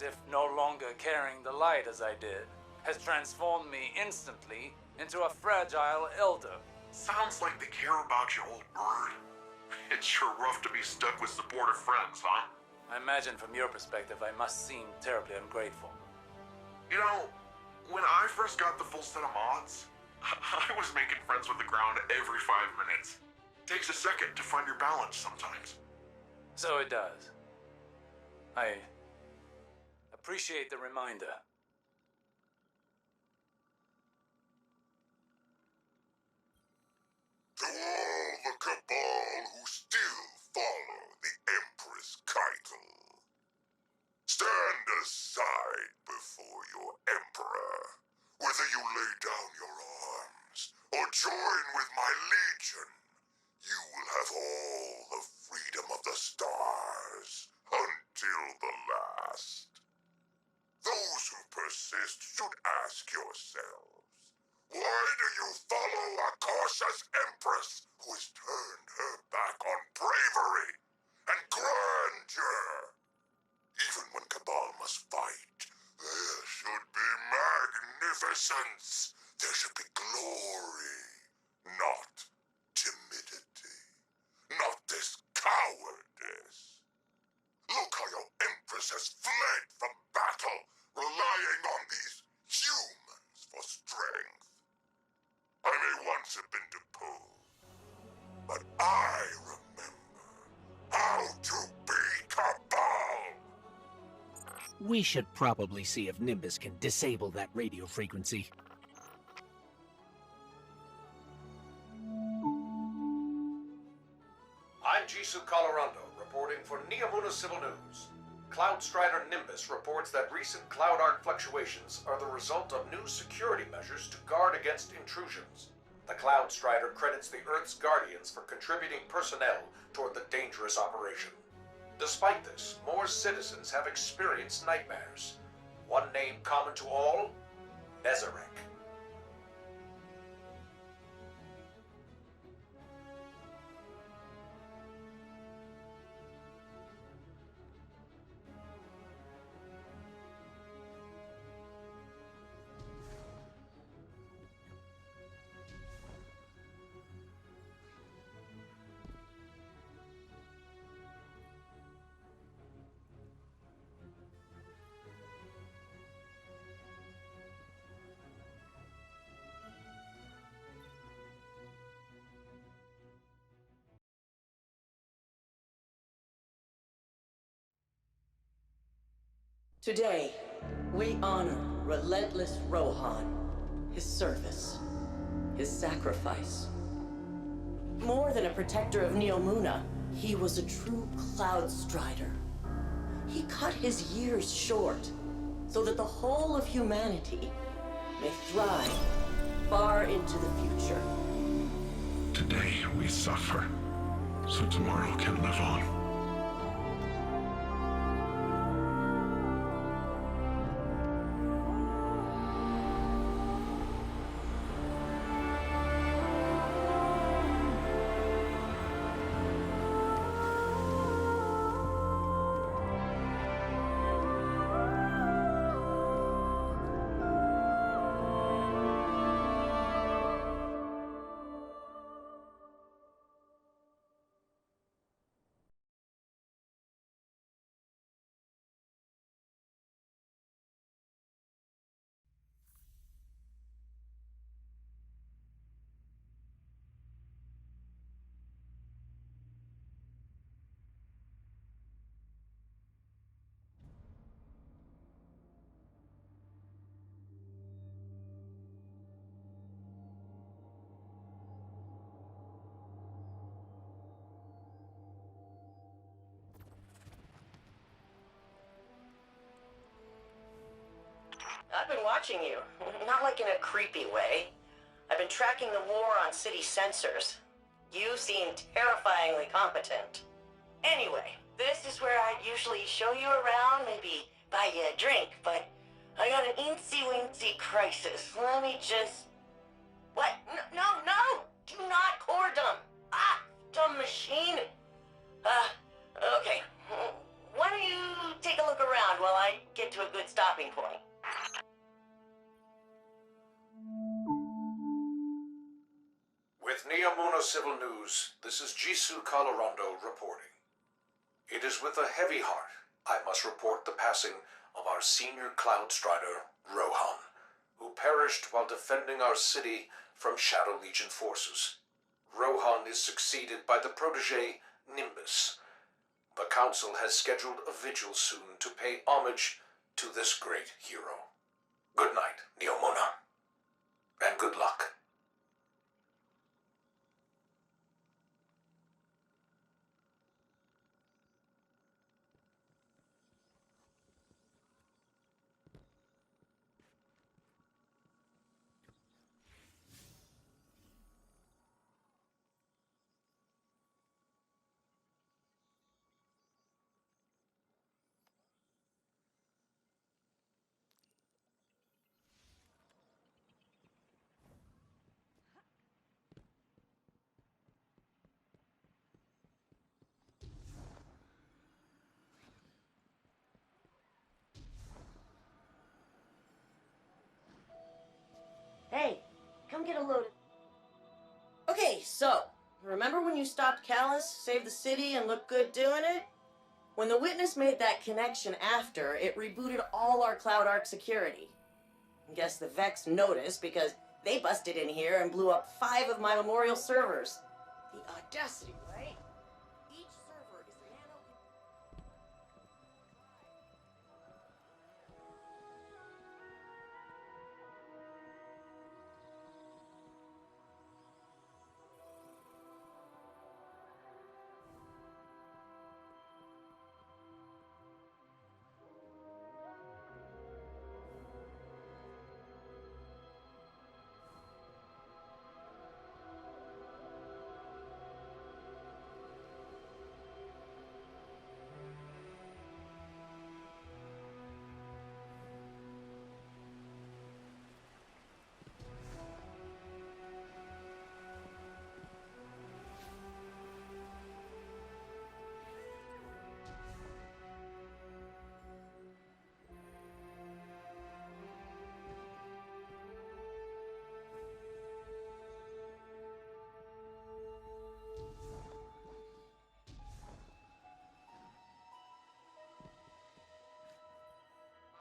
as if no longer carrying the light as I did has transformed me instantly into a fragile elder. Sounds like they care about you, old bird. It's sure rough to be stuck with supportive friends, huh? I imagine from your perspective I must seem terribly ungrateful. You know, when I first got the full set of mods, I was making friends with the ground every 5 minutes. Takes a second to find your balance sometimes. So it does. I appreciate the reminder. To all the Cabal who still follow the Empress Keitel, stand aside before your Emperor. Whether you lay down your arms or join with my Legion, you will have all the freedom of the stars until the last. Those who persist should ask yourselves, why do you follow a cautious Empress who has turned her back on bravery and grandeur? Even when Cabal must fight, there should be magnificence. There should be glory, not timidity, not this cowardice. Look how your Empress has fled from battle, relying on these humans for strength. I may once have been deposed, but I remember how to be Cabal! We should probably see if Nimbus can disable that radio frequency. I'm Jisoo Colorando, reporting for Neomuna Civil News. Cloud Strider Nimbus reports that recent cloud arc fluctuations are the result of new security measures to guard against intrusions. The Cloud Strider credits the Earth's Guardians for contributing personnel toward the dangerous operation. Despite this, more citizens have experienced nightmares. One name common to all? Nezarek. Today, we honor relentless Rohan, his service, his sacrifice. More than a protector of Neomuna, he was a true Cloud Strider. He cut his years short so that the whole of humanity may thrive far into the future. Today we suffer, so tomorrow can live on. I've been watching you. Not like in a creepy way. I've been tracking the war on city sensors. You seem terrifyingly competent. Anyway, this is where I'd usually show you around, maybe buy you a drink, but I got an eensy-weensy crisis. Let me just... What? No! Do not core dump! Ah, dumb machine! Okay. why don't you take a look around while I get to a good stopping point? With Neomuna Civil News, this is Jisoo Colorado reporting. It is with a heavy heart I must report the passing of our senior Cloud Strider, Rohan, who perished while defending our city from Shadow Legion forces. Rohan is succeeded by the protege, Nimbus. The Council has scheduled a vigil soon to pay homage to this great hero. Good night, Neomuna. And good luck. Hey, come get a load of... Okay, so, remember when you stopped Callus, saved the city, and looked good doing it? When the Witness made that connection after, it rebooted all our Cloud Arc security. Guess the Vex noticed because they busted in here and blew up 5 of my Memorial servers. The audacity, right? Each server is nano...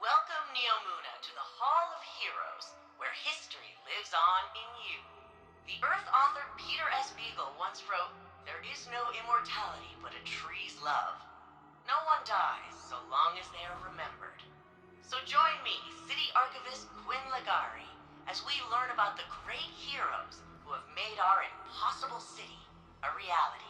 Welcome, Neomuna, to the Hall of Heroes, where history lives on in you. The Earth author Peter S. Beagle once wrote, "There is no immortality but a tree's love. No one dies so long as they are remembered." So join me, City Archivist Quinn Legari, as we learn about the great heroes who have made our impossible city a reality.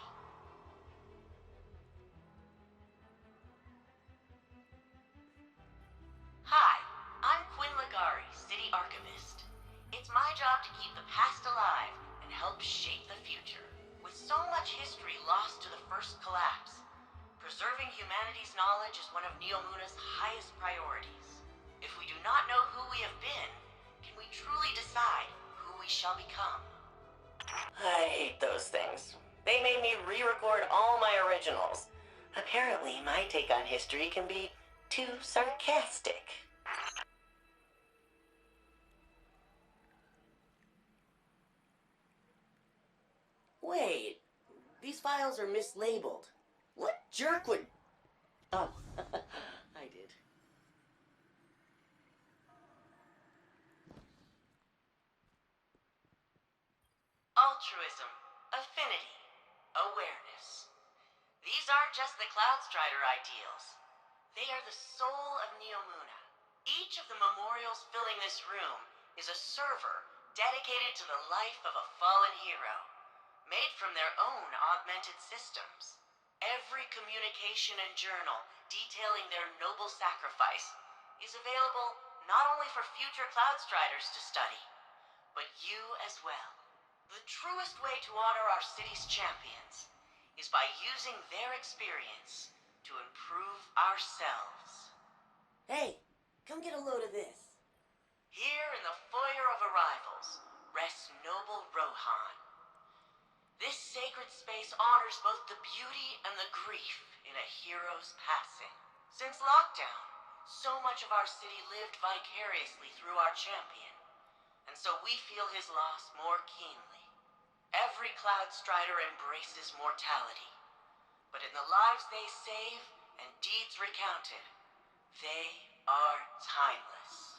Hi, I'm Quinn Legari, City Archivist. It's my job to keep the past alive and help shape the future. With so much history lost to the first collapse, preserving humanity's knowledge is one of Neomuna's highest priorities. If we do not know who we have been, can we truly decide who we shall become? I hate those things. They made me re-record all my originals. Apparently, my take on history can be too sarcastic. Wait, these files are mislabeled. What jerk would... Oh, I did. Altruism, affinity, awareness. These aren't just the Cloud Strider ideals. They are the soul of Neomuna. Each of the memorials filling this room is a server dedicated to the life of a fallen hero, made from their own augmented systems. Every communication and journal detailing their noble sacrifice is available not only for future Cloud Striders to study, but you as well. The truest way to honor our city's champions is by using their experience to improve ourselves. Hey, come get a load of this. Here in the foyer of arrivals rests noble Rohan. This sacred space honors both the beauty and the grief in a hero's passing. Since lockdown, so much of our city lived vicariously through our champion, and so we feel his loss more keenly. Every Cloud Strider embraces mortality, but in the lives they save and deeds recounted, they are timeless.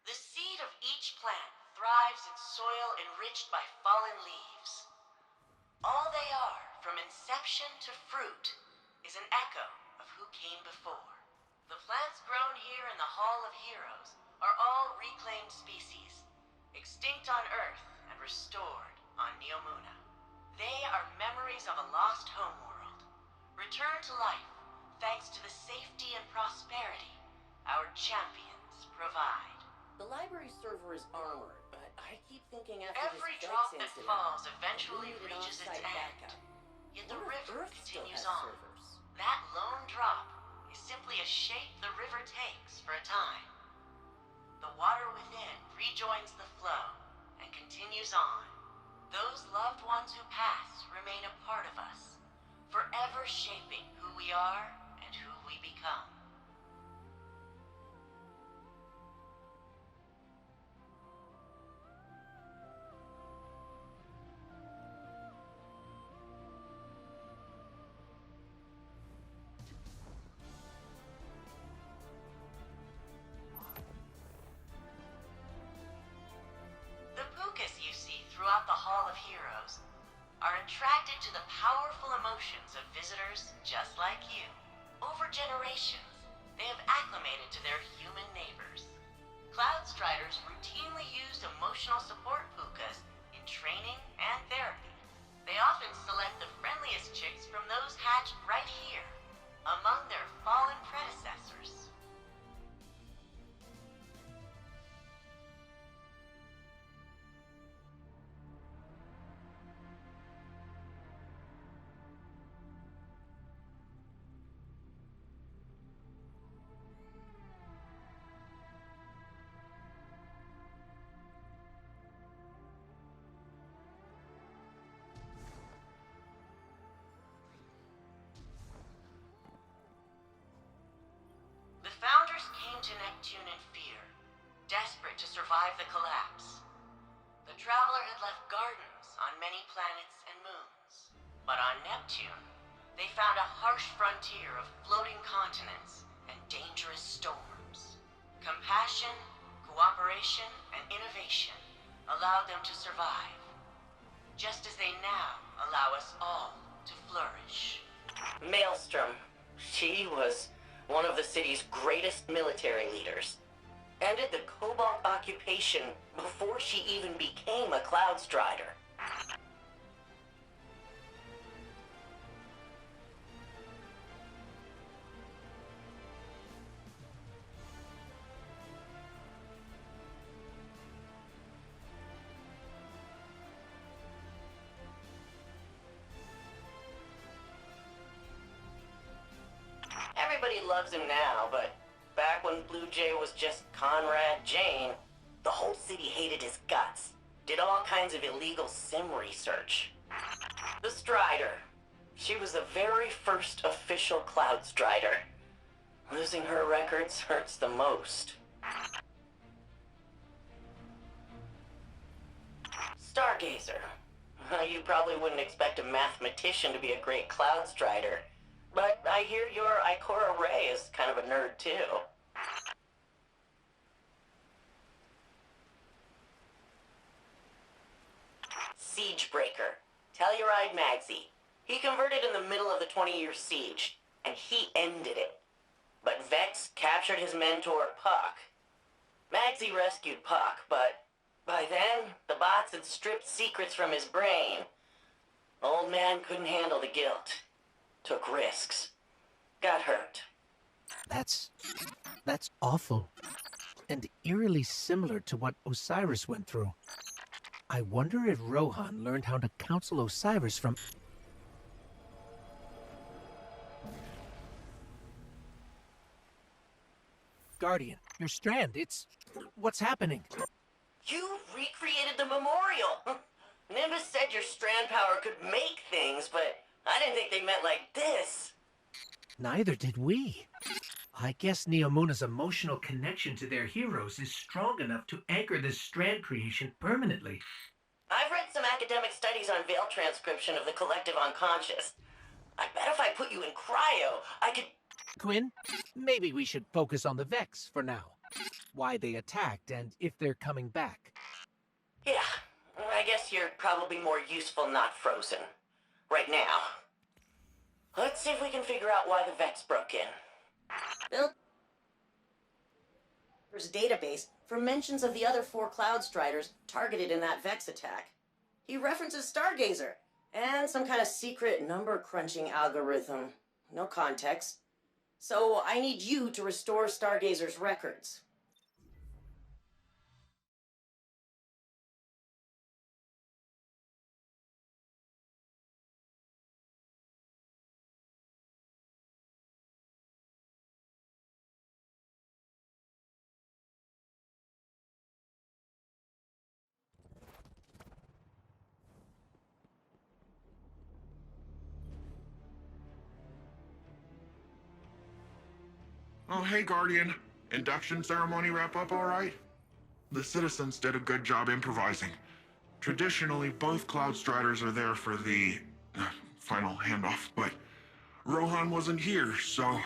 The seed of each plant thrives in soil enriched by fallen leaves. All they are, from inception to fruit, is an echo of who came before. The plants grown here in the Hall of Heroes are all reclaimed species, extinct on Earth and restored on Neomuna. They are memories of a lost homeworld, returned to life thanks to the safety and prosperity our champions provide. The library server is armored, but I keep thinking after Every this drop Vex that incident, falls we eventually need an reaches its off-site end. backup. Yet the What if river Earth still continues has on. servers? That lone drop is simply a shape the river takes for a time. The water within rejoins the flow and continues on. Those loved ones who pass remain a part of us, forever shaping who we are and who we become. The Pukas you see throughout the Hall of Heroes are attracted to the powerful emotions of visitors just like you. Over generations, they have acclimated to their human neighbors. Cloud Striders routinely used emotional support Pukas in training and therapy. They often select the friendliest chicks from those hatched right here, among their fallen predecessors. The founders came to Neptune in fear, desperate to survive the collapse. The Traveler had left gardens on many planets and moons. But on Neptune, they found a harsh frontier of floating continents and dangerous storms. Compassion, cooperation, and innovation allowed them to survive, just as they now allow us all to flourish. Maelstrom. She was one of the city's greatest military leaders. Ended the Cobalt occupation before she even became a Cloud Strider. Everybody loves him now, but back when Blue Jay was just Conrad Jane, the whole city hated his guts. Did all kinds of illegal sim research. The Strider. She was the very first official Cloud Strider. Losing her records hurts the most. Stargazer. You probably wouldn't expect a mathematician to be a great Cloud Strider, but I hear your Ikora Ray is kind of a nerd too. Siegebreaker. Telluride Magsy. He converted in the middle of the 20-year siege, and he ended it. But Vex captured his mentor, Puck. Magsy rescued Puck, but by then, the bots had stripped secrets from his brain. Old man couldn't handle the guilt. took risks, got hurt. That's awful. And eerily similar to what Osiris went through. I wonder if Rohan learned how to counsel Osiris from... Guardian, your strand, what's happening? You recreated the memorial! Nimbus said your strand power could make things, but I didn't think they meant like this. Neither did we. I guess Neomuna's emotional connection to their heroes is strong enough to anchor this strand creation permanently. I've read some academic studies on veil transcription of the collective unconscious. I bet if I put you in cryo, I could... Quinn, maybe we should focus on the Vex for now. Why they attacked and if they're coming back. Yeah, I guess you're probably more useful not frozen. Right now. Let's see if we can figure out why the Vex broke in. There's a database for mentions of the other 4 Cloud Striders targeted in that Vex attack. He references Stargazer and some kind of secret number-crunching algorithm. No context. So I need you to restore Stargazer's records. Oh, hey, Guardian. Induction ceremony wrap up all right? The citizens did a good job improvising. Traditionally, both Cloud Striders are there for the final handoff, but Rohan wasn't here, so...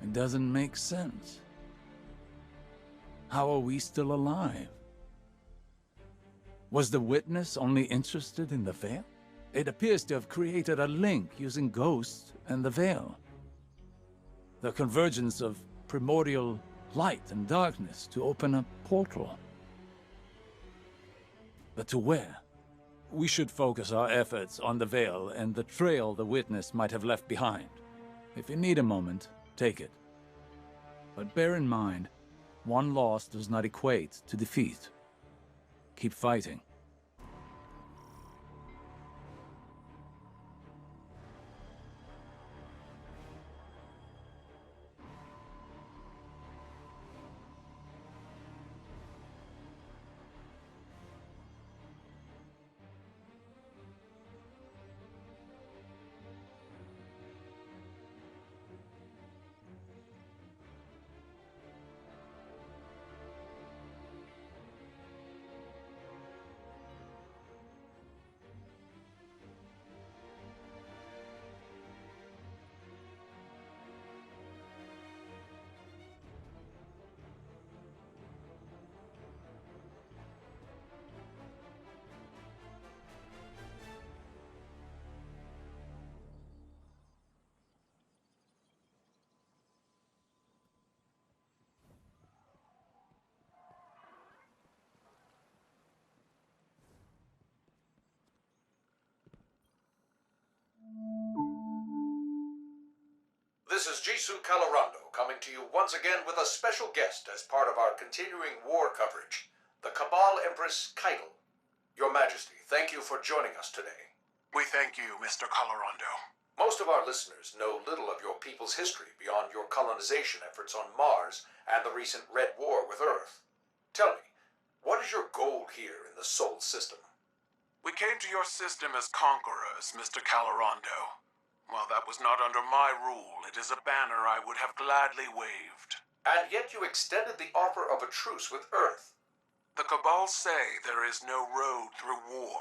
It doesn't make sense. How are we still alive? Was the witness only interested in the veil? It appears to have created a link using ghosts and the veil. The convergence of primordial light and darkness to open a portal. But to where? We should focus our efforts on the veil and the trail the witness might have left behind. If you need a moment, take it. But bear in mind, one loss does not equate to defeat. Keep fighting. This is Jisoo Calorando coming to you once again with a special guest as part of our continuing war coverage, the Cabal Empress Keitel. Your Majesty, thank you for joining us today. We thank you, Mr. Calorando. Most of our listeners know little of your people's history beyond your colonization efforts on Mars and the recent Red War with Earth. Tell me, what is your goal here in the Sol system? We came to your system as conquerors, Mr. Calorando. While that was not under my rule, it is a banner I would have gladly waved. And yet you extended the offer of a truce with Earth. The Cabal say there is no road through war.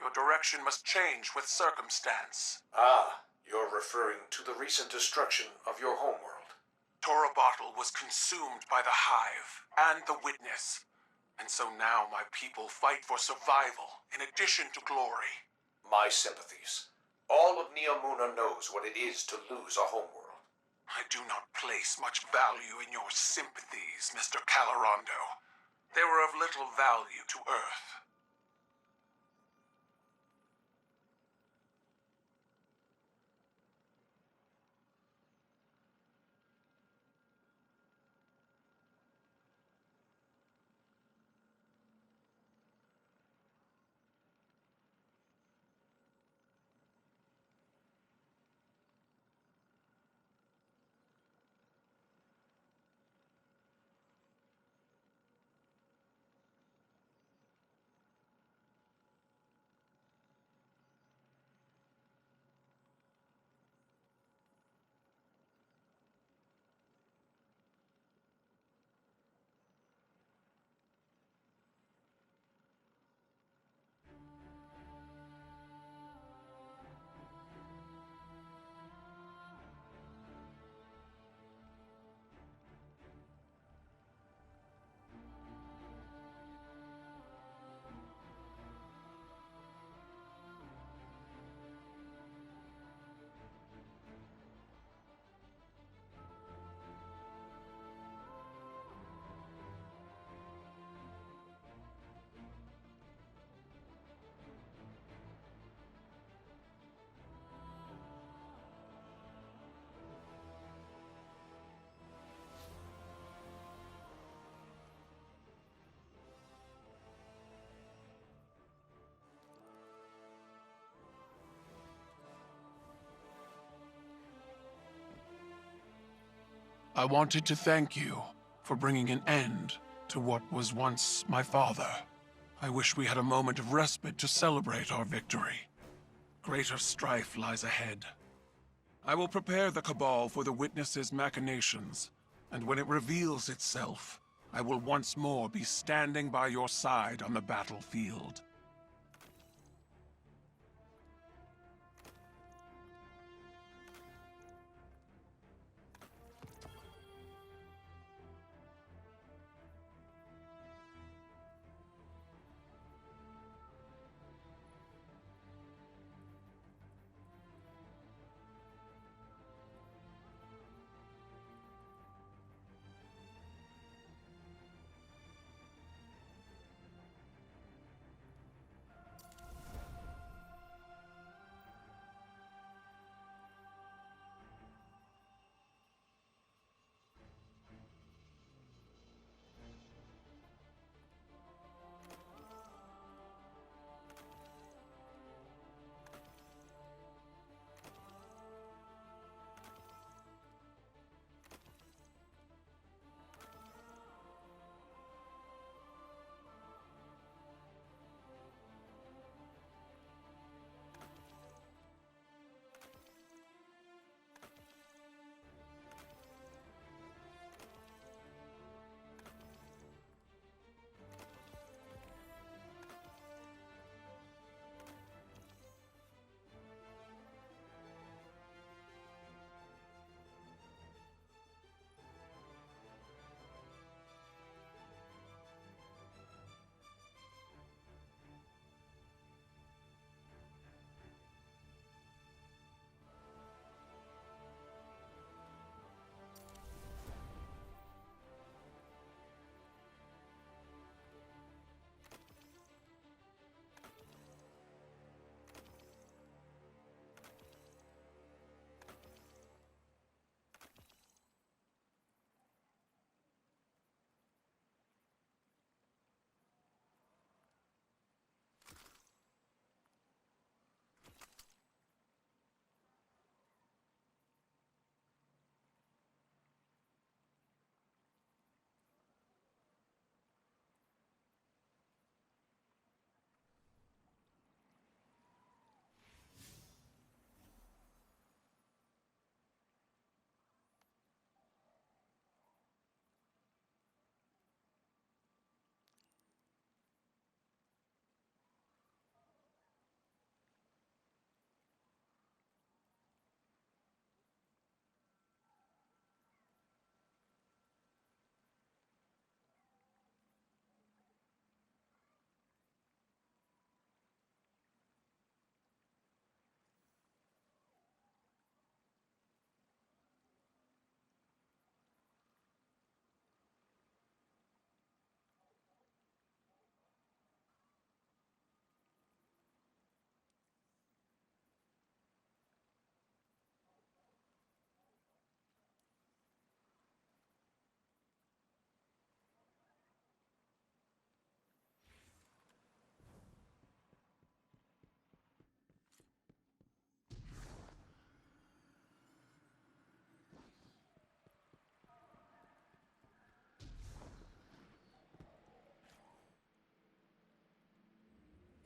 Your direction must change with circumstance. Ah, you're referring to the recent destruction of your homeworld. Torabottle was consumed by the Hive and the Witness. And so now my people fight for survival in addition to glory. My sympathies. All of Neomuna knows what it is to lose a homeworld. I do not place much value in your sympathies, Mr. Calorando. They were of little value to Earth. I wanted to thank you for bringing an end to what was once my father. I wish we had a moment of respite to celebrate our victory. Greater strife lies ahead. I will prepare the Cabal for the Witness's machinations, and when it reveals itself, I will once more be standing by your side on the battlefield.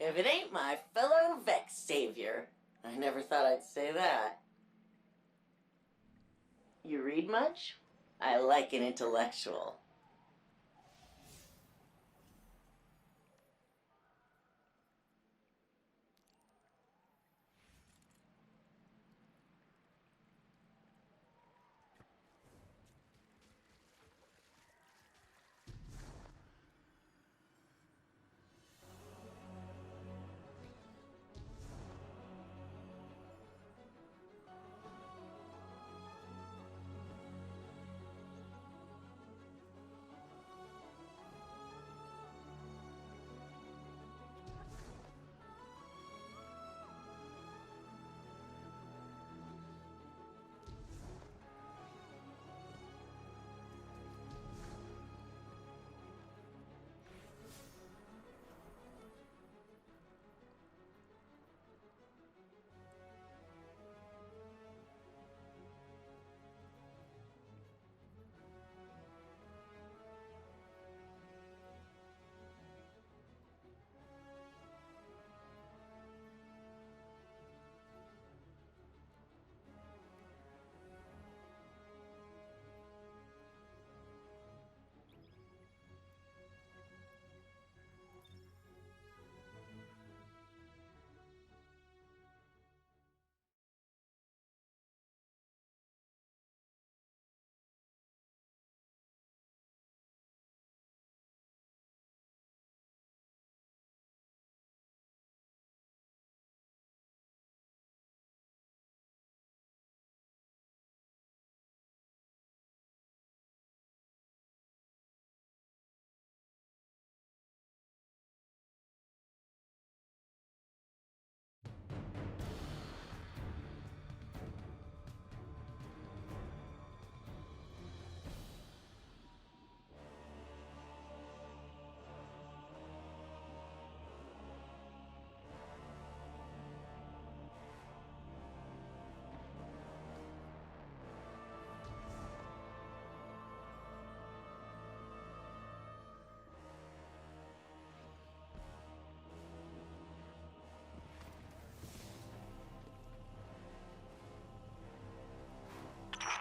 If it ain't my fellow Vex savior. I never thought I'd say that. You read much? I like an intellectual.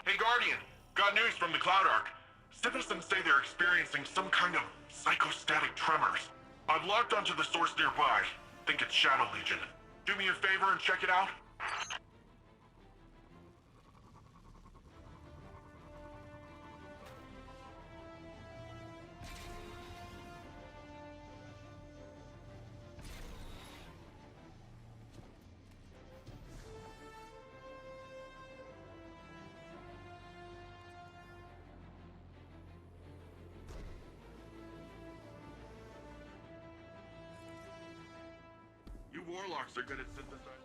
Hey, Guardian. Got news from the Cloud Ark. Citizens say they're experiencing some kind of psychostatic tremors. I've logged onto the source nearby. Think it's Shadow Legion. Do me a favor and check it out? You warlocks are good at synthesizing.